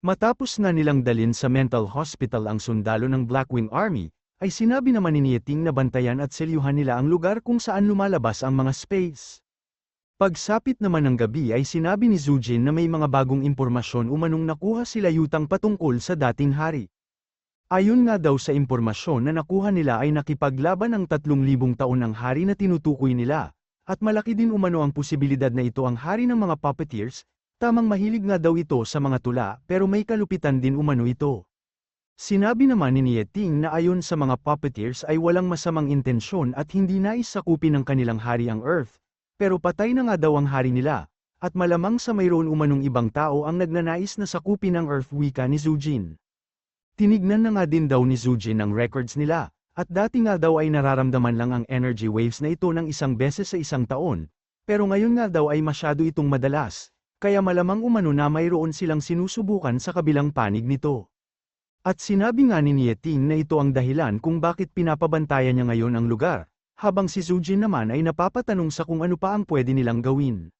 Matapos nga nilang dalin sa mental hospital ang sundalo ng Blackwing Army, ay sinabi naman ni Nieting na bantayan at selyuhan nila ang lugar kung saan lumalabas ang mga space. Pagsapit naman ng gabi ay sinabi ni Zujin na may mga bagong impormasyon umanong nakuha sila Yutang patungkol sa dating hari. Ayon nga daw sa impormasyon na nakuha nila ay nakipaglaban ang 3,000 taon ng hari na tinutukoy nila, at malaki din umano ang posibilidad na ito ang hari ng mga puppeteers. Tamang mahilig nga daw ito sa mga tula pero may kalupitan din umano ito. Sinabi naman ni Nieting na ayon sa mga puppeteers ay walang masamang intensyon at hindi nais sakupin ng kanilang hari ang Earth, pero patay na nga daw ang hari nila, at malamang sa mayroon umanong ibang tao ang nagnanais na sakupin ang Earth, wika ni Zujin. Tinignan na nga din daw ni Zujin ang records nila, at dati nga daw ay nararamdaman lang ang energy waves na ito ng isang beses sa isang taon, pero ngayon nga daw ay masyado itong madalas. Kaya malamang umano na mayroon silang sinusubukan sa kabilang panig nito. At sinabi nga ni Nieting na ito ang dahilan kung bakit pinapabantayan niya ngayon ang lugar, habang si Zujin naman ay napapatanong sa kung ano pa ang pwede nilang gawin.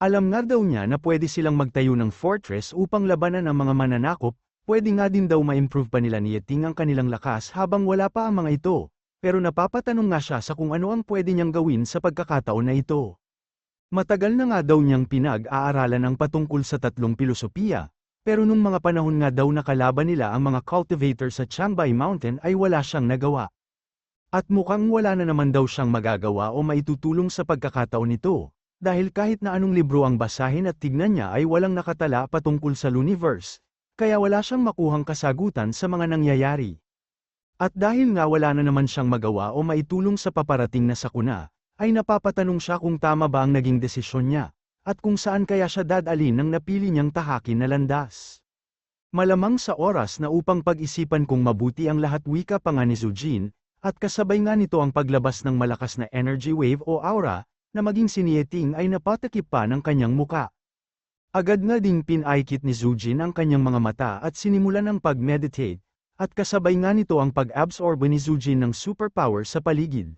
Alam nga daw niya na pwede silang magtayo ng fortress upang labanan ang mga mananakop, pwede nga din daw ma-improve pa nila Nieting ang kanilang lakas habang wala pa ang mga ito, pero napapatanong nga siya sa kung ano ang pwede niyang gawin sa pagkakataon na ito. Matagal na nga daw niyang pinag-aaralan ang patungkol sa 3 pilosopiya, pero nung mga panahon nga daw nakalaban nila ang mga cultivator sa Changbai Mountain ay wala siyang nagawa. At mukhang wala na naman daw siyang magagawa o maitutulong sa pagkakataon nito, dahil kahit na anong libro ang basahin at tignan niya ay walang nakatala patungkol sa Luniverse, kaya wala siyang makuhang kasagutan sa mga nangyayari. At dahil nga wala na naman siyang magawa o maitulong sa paparating na sakuna, ay napapatanong siya kung tama ba ang naging desisyon niya, at kung saan kaya siya dadalhin ng napili niyang tahakin na landas. Malamang sa oras na upang pag-isipan kung mabuti ang lahat, wika pa nga ni Zujin, at kasabay nga nito ang paglabas ng malakas na energy wave o aura, na maging si Nieting ay napatakip pa ng kanyang muka. Agad nga ding pinaikit ni Zujin ang kanyang mga mata at sinimulan ang pag-meditate, at kasabay nga nito ang pag-absorb ni Zujin ng superpower sa paligid.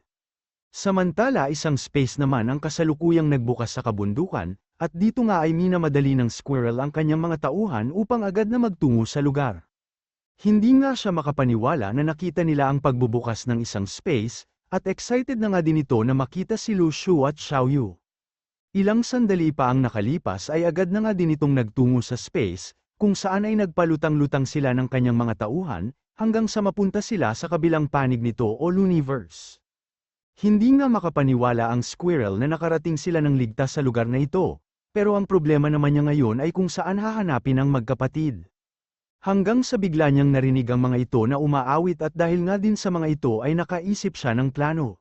Samantala isang space naman ang kasalukuyang nagbukas sa kabundukan, at dito nga ay minamadali ng squirrel ang kanyang mga tauhan upang agad na magtungo sa lugar. Hindi nga siya makapaniwala na nakita nila ang pagbubukas ng isang space, at excited na nga din ito na makita si Lu Shu at Xiaoyu. Ilang sandali pa ang nakalipas ay agad na nga din itong nagtungo sa space, kung saan ay nagpalutang-lutang sila ng kanyang mga tauhan, hanggang sa mapunta sila sa kabilang panig nito o Luniverse. Hindi nga makapaniwala ang squirrel na nakarating sila ng ligtas sa lugar na ito, pero ang problema naman niya ngayon ay kung saan hahanapin ang magkapatid. Hanggang sa bigla niyang narinig ang mga ito na umaawit at dahil nga din sa mga ito ay nakaisip siya ng plano.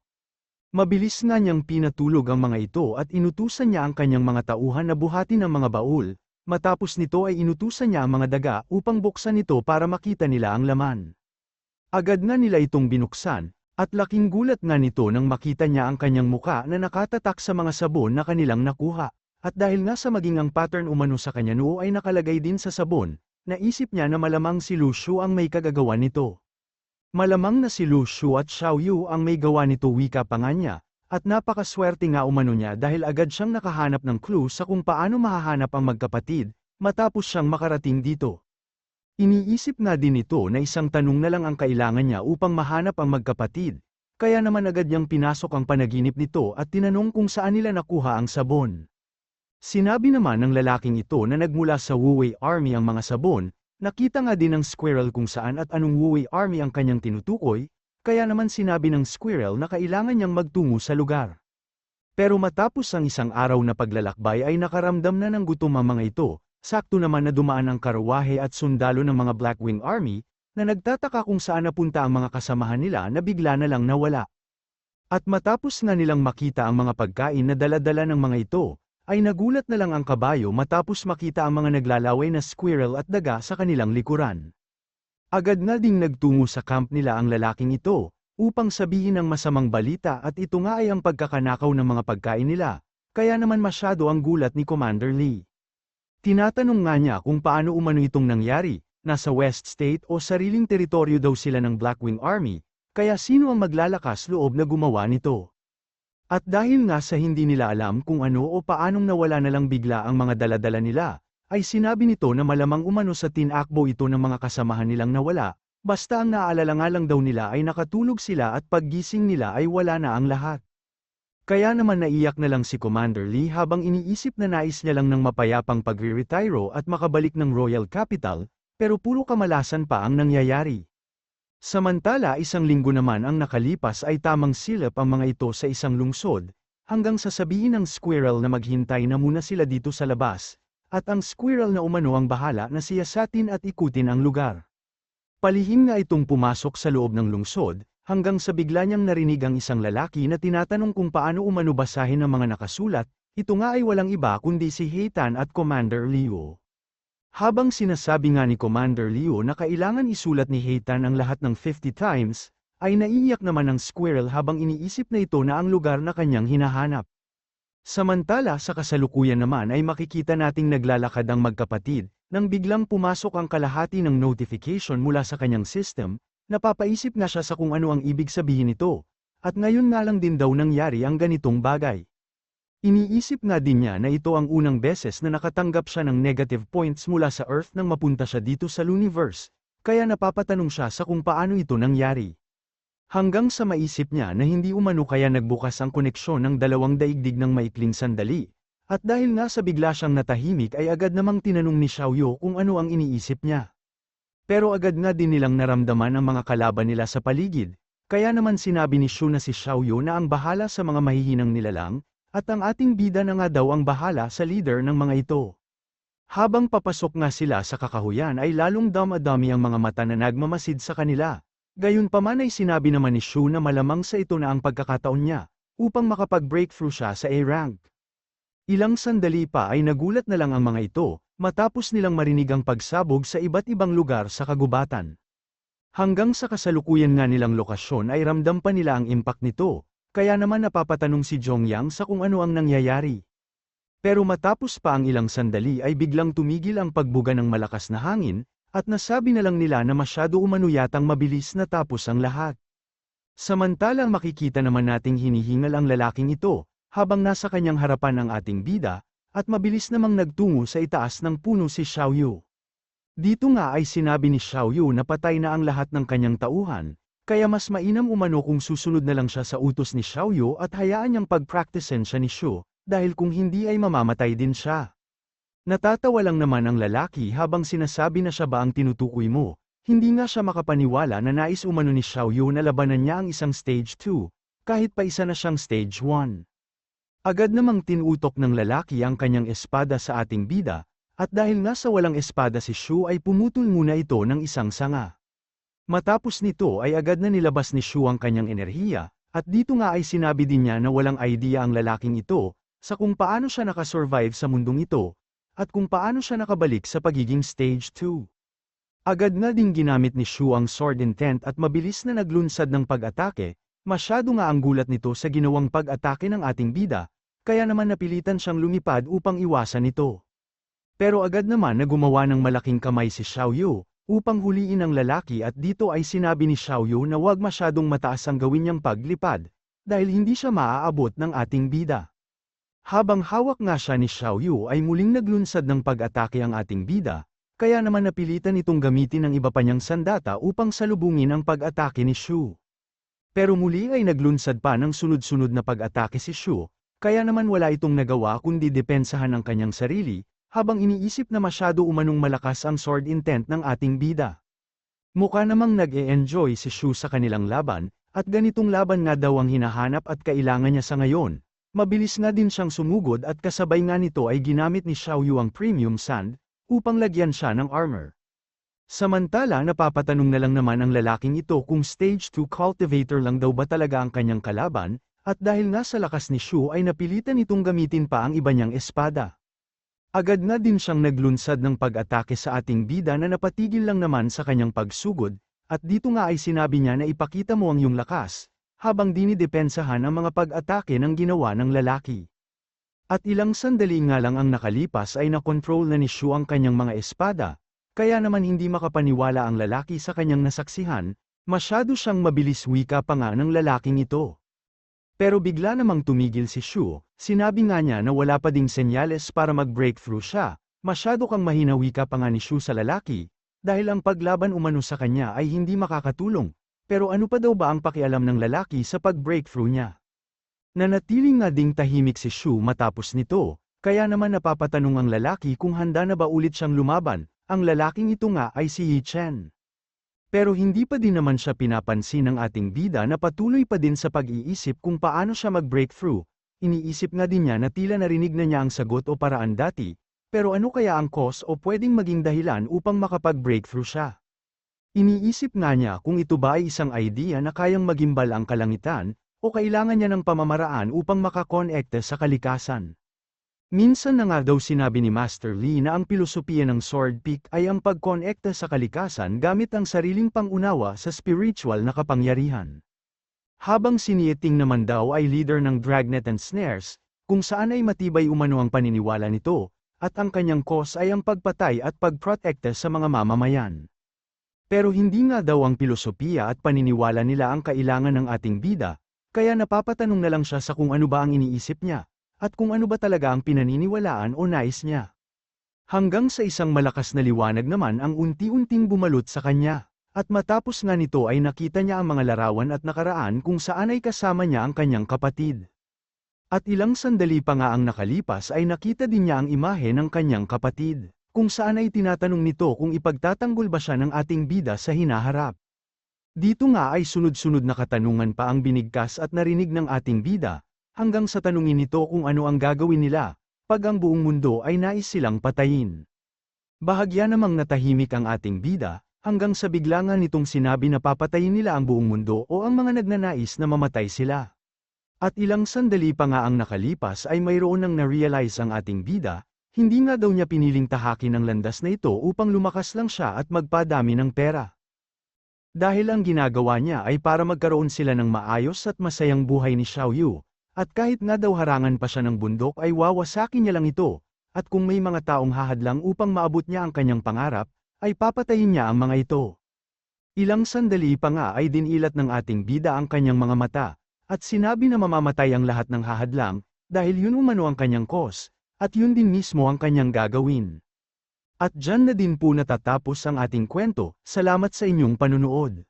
Mabilis nga niyang pinatulog ang mga ito at inutusan niya ang kanyang mga tauhan na buhatin ang mga baul, matapos nito ay inutusan niya ang mga daga upang buksan ito para makita nila ang laman. Agad nga nila itong binuksan, at laking gulat nga nito nang makita niya ang kanyang muka na nakatatak sa mga sabon na kanilang nakuha, at dahil nga sa maging ang pattern umano sa kanya noo ay nakalagay din sa sabon, naisip niya na malamang si Lu Shu ang may kagagawa nito. Malamang na si Lu Shu at Xiaoyu ang may gawa nito, wika pa nga niya, at napakaswerte nga umano niya dahil agad siyang nakahanap ng clue sa kung paano mahahanap ang magkapatid, matapos siyang makarating dito. Iniisip nga din ito na isang tanong na lang ang kailangan niya upang mahanap ang magkapatid, kaya naman agad niyang pinasok ang panaginip nito at tinanong kung saan nila nakuha ang sabon. Sinabi naman ng lalaking ito na nagmula sa Wuwei Army ang mga sabon, nakita nga din ng squirrel kung saan at anong Wuwei Army ang kanyang tinutukoy, kaya naman sinabi ng squirrel na kailangan niyang magtungo sa lugar. Pero matapos ang isang araw na paglalakbay ay nakaramdam na ng gutom ang mga ito. Sakto naman na dumaan ang karawahe at sundalo ng mga Blackwing Army, na nagtataka kung saan napunta ang mga kasamahan nila na bigla na lang nawala. At matapos nga nilang makita ang mga pagkain na dala-dala ng mga ito, ay nagulat na lang ang kabayo matapos makita ang mga naglalaway na squirrel at daga sa kanilang likuran. Agad nga ding nagtungo sa camp nila ang lalaking ito, upang sabihin ang masamang balita at ito nga ay ang pagkakanakaw ng mga pagkain nila, kaya naman masyado ang gulat ni Commander Lee. Tinatanong nga niya kung paano umano itong nangyari, nasa West State o sariling teritoryo daw sila ng Blackwing Army, kaya sino ang maglalakas loob na gumawa nito. At dahil nga sa hindi nila alam kung ano o paanong nawala na lang bigla ang mga dala-dala nila, ay sinabi nito na malamang umano sa tinakbo ito ng mga kasamahan nilang nawala, basta ang naalala nga lang daw nila ay nakatulog sila at paggising nila ay wala na ang lahat. Kaya naman naiyak na lang si Commander Lee habang iniisip na nais niya lang ng mapayapang pagre-retiro at makabalik ng Royal Capital, pero puro kamalasan pa ang nangyayari. Samantala 1 linggo naman ang nakalipas ay tamang silip ang mga ito sa isang lungsod, hanggang sasabihin ng Squirrel na maghintay na muna sila dito sa labas, at ang Squirrel na umano ang bahala na siyasatin at ikutin ang lugar. Palihim nga itong pumasok sa loob ng lungsod, hanggang sa bigla niyang narinig ang isang lalaki na tinatanong kung paano umano basahin ang mga nakasulat, ito nga ay walang iba kundi si Heitan at Commander Leo. Habang sinasabi nga ni Commander Leo na kailangan isulat ni Heitan ang lahat ng 50 times, ay naiiyak naman ang Squirrel habang iniisip na ito na ang lugar na kanyang hinahanap. Samantala sa kasalukuyan naman ay makikita nating naglalakad ang magkapatid, nang biglang pumasok ang kalahati ng notification mula sa kanyang system, napapaisip na siya sa kung ano ang ibig sabihin nito, at ngayon nga lang din daw nangyari ang ganitong bagay. Iniisip nga din niya na ito ang unang beses na nakatanggap siya ng negative points mula sa Earth nang mapunta siya dito sa Luniverse, kaya napapatanong siya sa kung paano ito nangyari. Hanggang sa maisip niya na hindi umano kaya nagbukas ang koneksyon ng dalawang daigdig ng maikling sandali, at dahil nga sa bigla siyang natahimik ay agad namang tinanong ni Xiaoyu kung ano ang iniisip niya. Pero agad nga din nilang naramdaman ang mga kalaban nila sa paligid, kaya naman sinabi ni Shu na si Xiaoyu na ang bahala sa mga mahihinang nilalang, at ang ating bida na nga daw ang bahala sa leader ng mga ito. Habang papasok nga sila sa kakahuyan ay lalong dami ang mga mata na nagmamasid sa kanila. Gayunpaman ay sinabi naman ni Shu na malamang sa ito na ang pagkakataon niya, upang makapag-breakthrough siya sa A-rank. Ilang sandali pa ay nagulat na lang ang mga ito, matapos nilang marinig ang pagsabog sa iba't ibang lugar sa kagubatan. Hanggang sa kasalukuyan nga nilang lokasyon ay ramdam pa nila ang impact nito, kaya naman napapatanong si Zhongyang sa kung ano ang nangyayari. Pero matapos pa ang ilang sandali ay biglang tumigil ang pagbuga ng malakas na hangin, at nasabi na lang nila na masyado umano yatang mabilis na tapos ang lahat. Samantalang makikita naman nating hinihingal ang lalaking ito, habang nasa kanyang harapan ang ating bida, at mabilis namang nagtungo sa itaas ng puno si Xiaoyu. Dito nga ay sinabi ni Xiaoyu na patay na ang lahat ng kanyang tauhan, kaya mas mainam umano kung susunod na lang siya sa utos ni Xiaoyu at hayaan niyang pag-practicean siya ni Shu, dahil kung hindi ay mamamatay din siya. Natatawa lang naman ang lalaki habang sinasabi na siya ba ang tinutukoy mo, hindi nga siya makapaniwala na nais umano ni Xiaoyu na labanan niya ang isang stage 2, kahit pa isa na siyang stage 1. Agad namang tinutok ng lalaki ang kanyang espada sa ating bida, at dahil nasa walang espada si Shu ay pumutol muna ito ng isang sanga. Matapos nito ay agad na nilabas ni Shu ang kanyang enerhiya, at dito nga ay sinabi din niya na walang idea ang lalaking ito, sa kung paano siya nakasurvive sa mundong ito, at kung paano siya nakabalik sa pagiging stage 2. Agad na ding ginamit ni Shu ang sword intent at mabilis na naglunsad ng pag-atake, masyado nga ang gulat nito sa ginawang pag-atake ng ating bida, kaya naman napilitan siyang lumipad upang iwasan ito. Pero agad naman na gumawa ng malaking kamay si Xiaoyu, upang huliin ang lalaki at dito ay sinabi ni Xiaoyu na huwag masyadong mataas ang gawin niyang paglipad, dahil hindi siya maaabot ng ating bida. Habang hawak nga siya ni Xiaoyu ay muling naglunsad ng pag-atake ang ating bida, kaya naman napilitan itong gamitin ang iba pa niyang sandata upang salubungin ang pag-atake ni Shu. Pero muli ay naglunsad pa ng sunod-sunod na pag-atake si Shu, kaya naman wala itong nagawa kundi depensahan ang kanyang sarili, habang iniisip na masyado umanong malakas ang sword intent ng ating bida. Mukha namang nag-e-enjoy si Shu sa kanilang laban, at ganitong laban nga daw ang hinahanap at kailangan niya sa ngayon. Mabilis nga din siyang sumugod at kasabay nga nito ay ginamit ni Xiaoyu ang premium sand, upang lagyan siya ng armor. Samantala napapatanong na lang naman ang lalaking ito kung stage 2 cultivator lang daw ba talaga ang kanyang kalaban, at dahil nga sa lakas ni Shu ay napilitan itong gamitin pa ang iba niyang espada. Agad na din siyang naglunsad ng pag-atake sa ating bida na napatigil lang naman sa kanyang pagsugod, at dito nga ay sinabi niya na ipakita mo ang iyong lakas, habang dinidepensahan ang mga pag-atake ng ginawa ng lalaki. At ilang sandali nga lang ang nakalipas ay nakontrol na ni Shu ang kanyang mga espada, kaya naman hindi makapaniwala ang lalaki sa kanyang nasaksihan, masyado siyang mabilis wika pa nga ng lalaking ito. Pero bigla namang tumigil si Shu, sinabi nga niya na wala pa ding senyales para mag-breakthrough siya, Masyado kang mahina, wika pa nga ni Shu sa lalaki, dahil ang paglaban umano sa kanya ay hindi makakatulong. Pero ano pa daw ba ang pakialam ng lalaki sa pag-breakthrough niya? Nanatiling nga ding tahimik si Shu matapos nito, kaya naman napapatanong ang lalaki kung handa na ba ulit siyang lumaban. Ang lalaking ito nga ay si Yi Chen. Pero hindi pa din naman siya pinapansin ng ating bida na patuloy pa din sa pag-iisip kung paano siya mag-breakthrough. Iniisip nga din niya na tila narinig na niya ang sagot o paraan dati, pero ano kaya ang cause o pwedeng maging dahilan upang makapag-breakthrough siya? Iniisip nga niya kung ito ba ay isang idea na kayang magimbal ang kalangitan, o kailangan niya ng pamamaraan upang makakonekte sa kalikasan. Minsan na nga daw sinabi ni Master Lee na ang pilosopiya ng Sword Peak ay ang pagkonekta sa kalikasan gamit ang sariling pangunawa sa spiritual na kapangyarihan. Habang si Nieting naman daw ay leader ng Dragnet and Snares, kung saan ay matibay umano ang paniniwala nito, at ang kanyang cause ay ang pagpatay at pagprotekta sa mga mamamayan. Pero hindi nga daw ang pilosopiya at paniniwala nila ang kailangan ng ating bida, kaya napapatanong na lang siya sa kung ano ba ang iniisip niya. At kung ano ba talaga ang pinaniniwalaan o nais niya. Hanggang sa isang malakas na liwanag naman ang unti-unting bumalot sa kanya, at matapos nga nito ay nakita niya ang mga larawan at nakaraan kung saan ay kasama niya ang kanyang kapatid. At ilang sandali pa nga ang nakalipas ay nakita din niya ang imahe ng kanyang kapatid, kung saan ay tinatanong nito kung ipagtatanggol ba siya ng ating bida sa hinaharap. Dito nga ay sunod-sunod na katanungan pa ang binigkas at narinig ng ating bida, hanggang sa tanungin nito kung ano ang gagawin nila, pag ang buong mundo ay nais silang patayin. Bahagya namang natahimik ang ating bida, hanggang sa bigla nga nitong sinabi na papatayin nila ang buong mundo o ang mga nagnanais na mamatay sila. At ilang sandali pa nga ang nakalipas ay mayroon nang na-realize ang ating bida, hindi nga daw niya piniling tahakin ang landas na ito upang lumakas lang siya at magpadami ng pera. Dahil ang ginagawa niya ay para magkaroon sila ng maayos at masayang buhay ni Xiaoyu. At kahit nga daw harangan pa siya ng bundok ay wawasakin niya lang ito, at kung may mga taong hahadlang upang maabot niya ang kanyang pangarap, ay papatayin niya ang mga ito. Ilang sandali pa nga ay dinilat ng ating bida ang kanyang mga mata, at sinabi na mamamatay ang lahat ng hahadlang, dahil yun umano ang kanyang cause, at yun din mismo ang kanyang gagawin. At dyan na din po natatapos ang ating kwento, salamat sa inyong panunood.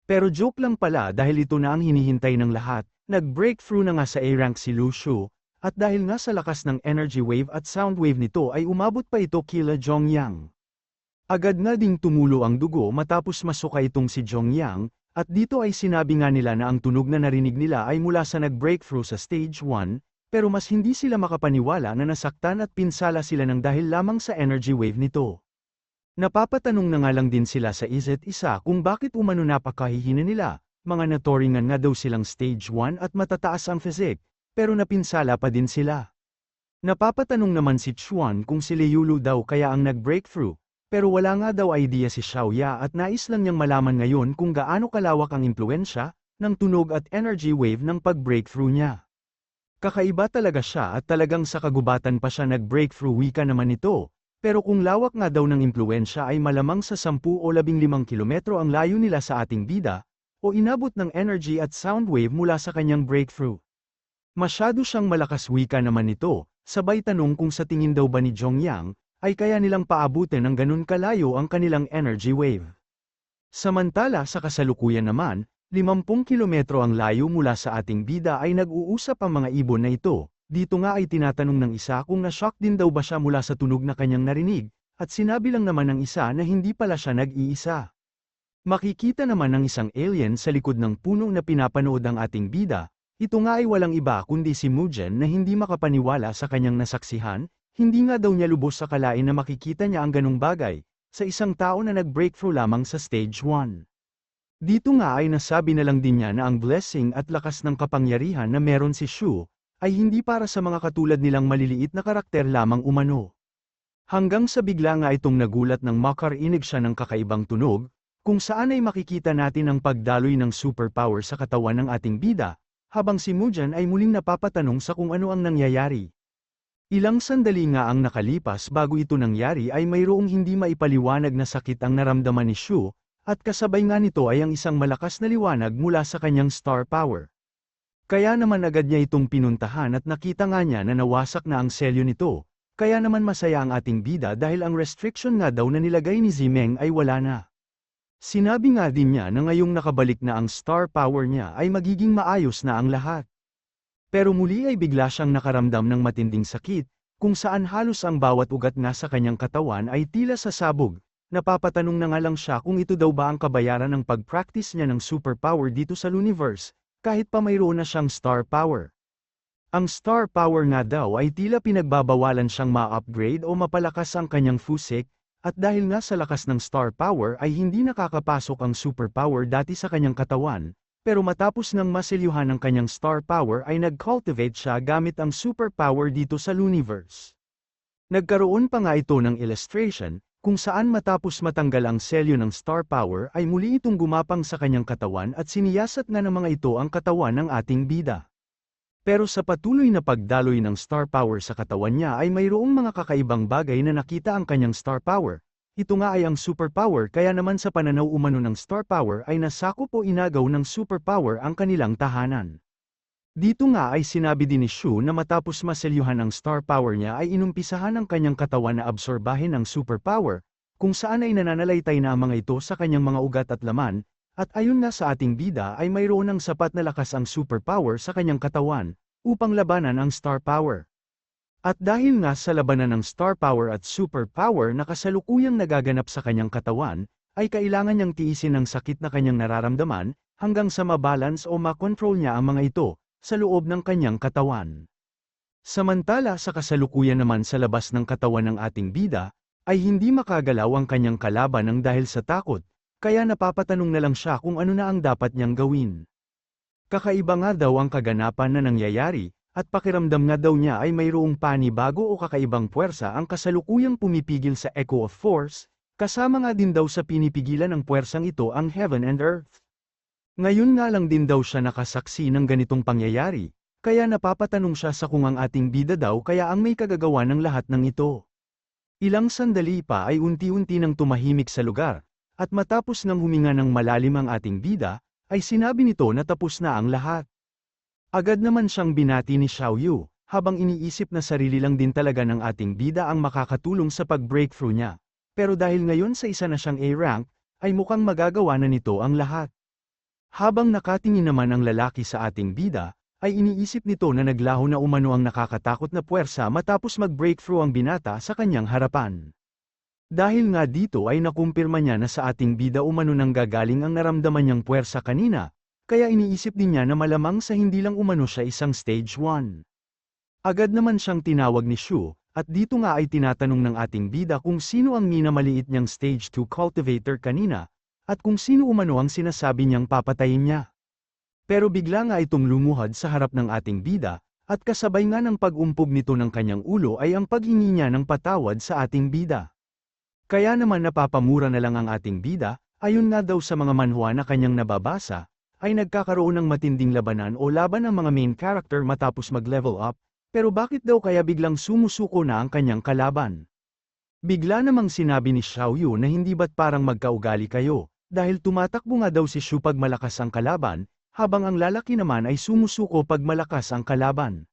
Pero joke lang pala dahil ito na ang hinihintay ng lahat. Nag-breakthrough na nga sa A-rank si Lu Shu, at dahil nga sa lakas ng energy wave at sound wave nito ay umabot pa ito kila Zhongyang. Agad nga ding tumulo ang dugo matapos masuka itong si Zhongyang, at dito ay sinabi nga nila na ang tunog na narinig nila ay mula sa nag-breakthrough sa stage 1, pero mas hindi sila makapaniwala na nasaktan at pinsala sila ng dahil lamang sa energy wave nito. Napapatanong na nga lang din sila sa isa't isa kung bakit umano napakahihina nila. Mga naturingan nga daw silang stage 1 at matataas ang physique, pero napinsala pa din sila. Napapatanong naman si Chuan kung si Liulu daw kaya ang nag-breakthrough, pero wala nga daw idea si Xiaoya at nais lang niyang malaman ngayon kung gaano kalawak ang impluensya ng tunog at energy wave ng pag-breakthrough niya. Kakaiba talaga siya at talagang sa kagubatan pa siya nag-breakthrough, wika naman ito, pero kung lawak nga daw ng impluensya ay malamang sa 10 o 15 kilometro ang layo nila sa ating bida, o inabot ng energy at sound wave mula sa kanyang breakthrough. Masyado siyang malakas, wika naman nito, sabay tanong kung sa tingin daw ba ni Zhongyang, ay kaya nilang paabutin ng ganun kalayo ang kanilang energy wave. Samantala sa kasalukuyan naman, 50 kilometro ang layo mula sa ating bida ay nag-uusap ang mga ibon na ito. Dito nga ay tinatanong ng isa kung na-shock din daw ba siya mula sa tunog na kanyang narinig, at sinabi lang naman ng isa na hindi pala siya nag-iisa. Makikita naman ng isang alien sa likod ng punong na pinapanood ang ating bida, ito nga ay walang iba kundi si Mugen na hindi makapaniwala sa kanyang nasaksihan, hindi nga daw niya lubos sa kalain na makikita niya ang ganung bagay, sa isang tao na nag-breakthrough lamang sa stage 1. Dito nga ay nasabi na lang din niya na ang blessing at lakas ng kapangyarihan na meron si Shu, ay hindi para sa mga katulad nilang maliliit na karakter lamang umano. Hanggang sa bigla nga itong nagulat nang makarinig siya ng kakaibang tunog, kung saan ay makikita natin ang pagdaloy ng superpower sa katawan ng ating bida, habang si Mugen ay muling napapatanong sa kung ano ang nangyayari. Ilang sandali nga ang nakalipas bago ito nangyari ay mayroong hindi maipaliwanag na sakit ang naramdaman ni Shu, at kasabay nga nito ay ang isang malakas na liwanag mula sa kanyang star power. Kaya naman agad niya itong pinuntahan at nakita nga niya na nawasak na ang selyo nito, kaya naman masaya ang ating bida dahil ang restriction nga daw na nilagay ni Zimeng ay wala na. Sinabi nga din niya na ngayong nakabalik na ang star power niya ay magiging maayos na ang lahat. Pero muli ay bigla siyang nakaramdam ng matinding sakit, kung saan halos ang bawat ugat nga sa kanyang katawan ay tila sasabog. Napapatanong na nga lang siya kung ito daw ba ang kabayaran ng pag-practice niya ng superpower dito sa universe, kahit pa mayroon na siyang star power. Ang star power nga daw ay tila pinagbabawalan siyang ma-upgrade o mapalakas ang kanyang fusik, at dahil nga sa lakas ng star power ay hindi nakakapasok ang superpower dati sa kanyang katawan, pero matapos ng maselyuhan ng kanyang star power ay nag-cultivate siya gamit ang superpower dito sa universe. Nagkaroon pa nga ito ng illustration, kung saan matapos matanggal ang selyo ng star power ay muli itong gumapang sa kanyang katawan at siniyasat nga ng mga ito ang katawan ng ating bida. Pero sa patuloy na pagdaloy ng star power sa katawan niya ay mayroong mga kakaibang bagay na nakita ang kanyang star power. Ito nga ay ang superpower kaya naman sa pananaw umano ng star power ay nasakop o inagaw ng superpower ang kanilang tahanan. Dito nga ay sinabi din ni Shu na matapos maselyuhan ang star power niya ay inumpisahan ang kanyang katawan na absorbahin ang superpower, kung saan ay nananalaytay na ang mga ito sa kanyang mga ugat at laman, at ayon nga sa ating bida ay mayroon ng sapat na lakas ang superpower sa kanyang katawan, upang labanan ang star power. At dahil nga sa labanan ng star power at superpower na kasalukuyang nagaganap sa kanyang katawan, ay kailangan niyang tiisin ang sakit na kanyang nararamdaman, hanggang sa mabalance o makontrol niya ang mga ito, sa loob ng kanyang katawan. Samantala sa kasalukuyan naman sa labas ng katawan ng ating bida, ay hindi makagalaw ang kanyang kalaban ng dahil sa takot, kaya napapatanong na lang siya kung ano na ang dapat niyang gawin. Kakaiba nga daw ang kaganapan na nangyayari, at pakiramdam nga daw niya ay mayroong panibago o kakaibang puwersa ang kasalukuyang pumipigil sa echo of force, kasama nga din daw sa pinipigilan ng puwersang ito ang heaven and earth. Ngayon nga lang din daw siya nakasaksi ng ganitong pangyayari, kaya napapatanong siya sa kung ang ating bida daw kaya ang may kagagawa ng lahat ng ito. Ilang sandali pa ay unti-unti nang tumahimik sa lugar, at matapos nang huminga ng malalim ang ating bida, ay sinabi nito na tapos na ang lahat. Agad naman siyang binati ni Xiaoyu, habang iniisip na sarili lang din talaga ng ating bida ang makakatulong sa pag-breakthrough niya. Pero dahil ngayon sa isa na siyang A-rank, ay mukhang magagawa na nito ang lahat. Habang nakatingin naman ang lalaki sa ating bida, ay iniisip nito na naglaho na umano ang nakakatakot na puwersa matapos mag-breakthrough ang binata sa kanyang harapan. Dahil nga dito ay nakumpirma niya na sa ating bida umano nang gagaling ang naramdaman niyang puwersa kanina, kaya iniisip din niya na malamang sa hindi lang umano siya isang stage 1. Agad naman siyang tinawag ni Shu, at dito nga ay tinatanong ng ating bida kung sino ang minamaliit niyang stage 2 cultivator kanina, at kung sino umano ang sinasabi niyang papatayin niya. Pero bigla nga itong lumuhad sa harap ng ating bida, at kasabay nga ng pag-umpog nito ng kanyang ulo ay ang paghingi niya ng patawad sa ating bida. Kaya naman napapamura na lang ang ating bida, ayon nga daw sa mga manhwa na kanyang nababasa, ay nagkakaroon ng matinding labanan o laban ang mga main character matapos mag-level up, pero bakit daw kaya biglang sumusuko na ang kanyang kalaban? Bigla namang sinabi ni Xiaoyu na hindi ba't parang magkaugali kayo, dahil tumatakbo nga daw si Shu pag malakas ang kalaban, habang ang lalaki naman ay sumusuko pag malakas ang kalaban.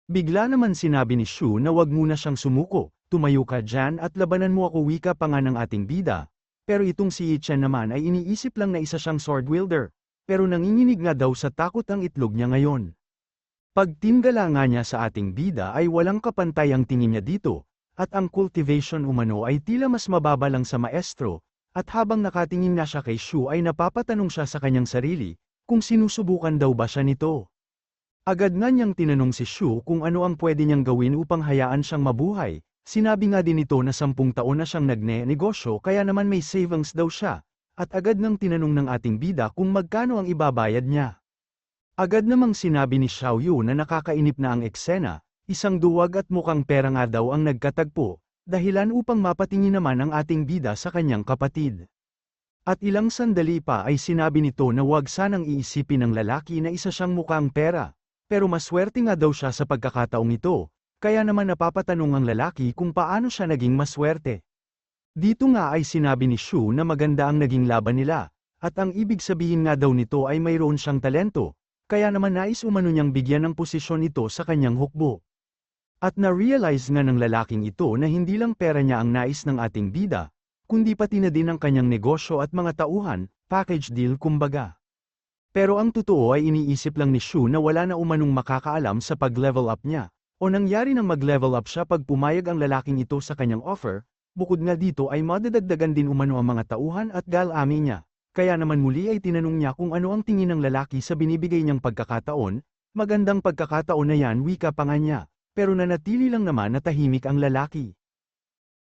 Bigla naman sinabi ni Shu na wag muna siyang sumuko, tumayo ka dyan at labanan mo ako, wika pa nga ng ating bida. Pero itong si Yi-chan naman ay iniisip lang na isa siyang sword wielder, pero nanginginig nga daw sa takot ang itlog niya ngayon. Pagtingala nga niya sa ating bida ay walang kapantay ang tingin niya dito, at ang cultivation umano ay tila mas mababa lang sa maestro, at habang nakatingin na siya kay Shu ay napapatanong siya sa kanyang sarili, kung sinusubukan daw ba siya nito. Agad nga niyang tinanong si Shu kung ano ang pwede niyang gawin upang hayaan siyang mabuhay. Sinabi nga din ito na 10 taon na siyang nagne-negosyo kaya naman may savings daw siya, at agad nang tinanong ng ating bida kung magkano ang ibabayad niya. Agad namang sinabi ni Xiaoyu na nakakainip na ang eksena, isang duwag at mukhang pera nga daw ang nagkatagpo, dahilan upang mapatingin naman ang ating bida sa kanyang kapatid. At ilang sandali pa ay sinabi nito na huwag sanang iisipin ng lalaki na isa siyang mukhang pera, pero maswerte nga daw siya sa pagkakataong ito. Kaya naman napapatanong ang lalaki kung paano siya naging maswerte. Dito nga ay sinabi ni Shu na maganda ang naging laban nila, at ang ibig sabihin nga daw nito ay mayroon siyang talento, kaya naman nais umano niyang bigyan ng posisyon ito sa kanyang hukbo. At na-realize nga ng lalaking ito na hindi lang pera niya ang nais ng ating bida, kundi pati na din ang kanyang negosyo at mga tauhan, package deal kumbaga. Pero ang totoo ay iniisip lang ni Shu na wala na umanong makakaalam sa pag-level up niya, o nangyari nang mag-level up siya pag pumayag ang lalaking ito sa kanyang offer, bukod nga dito ay madadagdagan din umano ang mga tauhan at galami niya. Kaya naman muli ay tinanong niya kung ano ang tingin ng lalaki sa binibigay niyang pagkakataon, magandang pagkakataon na yan wika pa nga niya. Pero nanatili lang naman na tahimik ang lalaki.